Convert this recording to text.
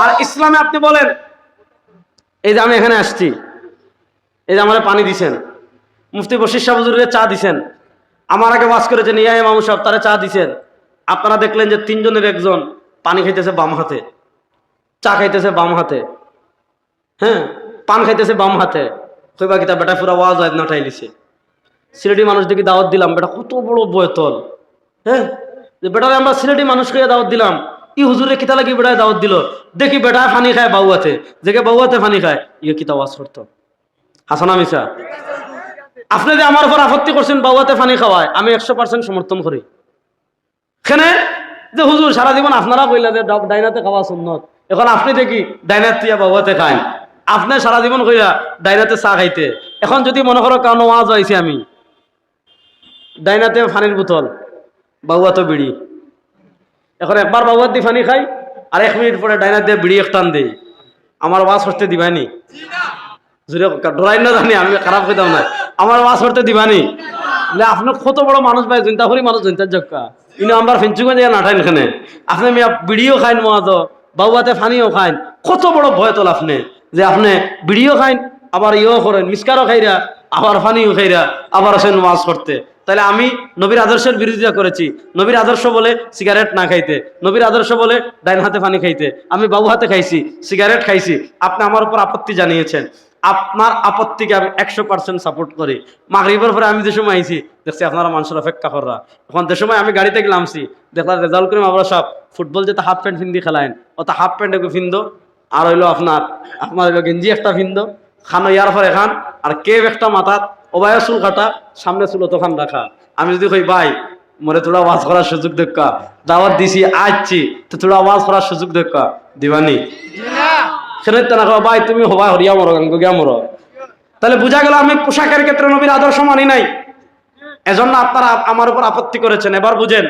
আর ইসলামে আপনি বলেন, এই যে আমি এখানে আসছি, এই যে আমার পানি দিছেন, মুফতি বশির শাহ হুজুরের চা দিছেন, আমার আগে ওয়াজ করেছেন ইয়া ইমাম সাহেব, তারা চা দিছেন। আপনারা দেখলেন যে তিনজনের একজন পানি খাইতেছে বাম হাতে, চা খাইতেছে বাম হাতে, হ্যাঁ, পান খাইতেছে বাম হাতে। কইবা কিতা বেটা পুরা ওয়াজ হয় না ঠাইলিছে। সিলেটি মানুষ দেখি দাওয়াত দিলাম, বেটা কত বড় বয়তল, হ্যাঁ, যে বেটারে আমরা সিলেটি মানুষ খেয়ে দাওয়াত দিলাম, ই হুজুরে কিতা লাগি বেটায় দাওয়াত দিল, দেখি বেটা ফানি খায় বাউয়াতে, যে বাউয়াতে ফানি খায়, ইয়ে কিতা ওয়াজ করতো। হাসানা মিসা? আপনি যে আমার উপর আপত্তি করছেন বাউয়াতে ফানি খাওয়ায়, আমি 100% সমর্থন করি। এখানে যে হুজুর সারা জীবন আপনারা কইলা যে ডাইনাতে খাওয়া সুন্নত, এখন আপনি দেখি ডাইনাত তিয়া বাউয়াতে খায়, আপনি সারা জীবন কইরা ডাইনাতে চা খাইতে, এখন যদি মনে করো কারণ ওয়াজ হয়েছে আমি ডাইনাতে ফানির বোতল, বাউয়াতে বিড়ি, এখন একবার বাউয়াত দিয়ে ফানি খাই, আর 1 মিনিট পরে ডাইনাত দিয়ে বিড়ি একটান দেই, আমার ওয়াজ করতে দিবানি? জুড়ে ডরাই না জানি, আমি খারাপ কইতাম না, আমার ওয়াজ করতে দিবানি? আপনি কত বড় মানুষ ভাই, জনতা করি মানুষ জনতার জক্কা, ইনো আমার ফেঞ্চুগঞ্জ নাঠাইন এখানে, আপনি মিয়া বিড়িও খাইন, মহাজ বাউয়াতে ফানিও খাইন, কত বড় ভয় তোল আপনি, যে আপনি বিড়িও খাইন, আবার ইয়েও করেন, মিসকারও খাইরা, আবার ফানিও খাইরা, আবার আসেন ওয়াজ করতে। তাহলে আমি নবীর আদর্শের বিরোধিতা করেছি। নবীর আদর্শ বলে সিগারেট না খাইতে, নবীর আদর্শ বলে ডাইন হাতে পানি খাইতে, আমি বাবু হাতে খাইছি, সিগারেট খাইছি, আপনি আমার উপর আপত্তি জানিয়েছেন, আপনার আপত্তিকে আমি 100% সাপোর্ট করি। মাগরিবের পরে আমি যে সময় আইছি দেখছি আপনারা মানুষের অপেক্ষা করা, এখন যে সময় আমি গাড়িতে গেলামছি দেখলাম রেজাল্ট করিম আমরা সব ফুটবল যেটা হাফ প্যান্ট ফিন্দি খেলাইন, ওটা হাফ প্যান্ট একটু ফিন্দো, আর হইলো আপনার হইলো গেঞ্জি একটা ফিন্দো, খানো ইয়ার পরে খান, আর কেব একটা মাথাত, ওবায় চুল কাটা, সামনে চুল তখন রাখা। আমি যদি কই ভাই মরে তোরা ওয়াজ করার সুযোগ দেখা, দাওয়াত দিছি আসছি, তো তোরা ওয়াজ করার সুযোগ দেখা দিবানি? সেটা না ভাই তুমি হবা হরিয়া মরো গাঙ্গ গিয়া মরো। তাহলে বোঝা গেল আমি পোশাকের ক্ষেত্রে নবীর আদর্শ মানি নাই, এজন্য আপনারা আমার উপর আপত্তি করেছেন। এবার বুঝেন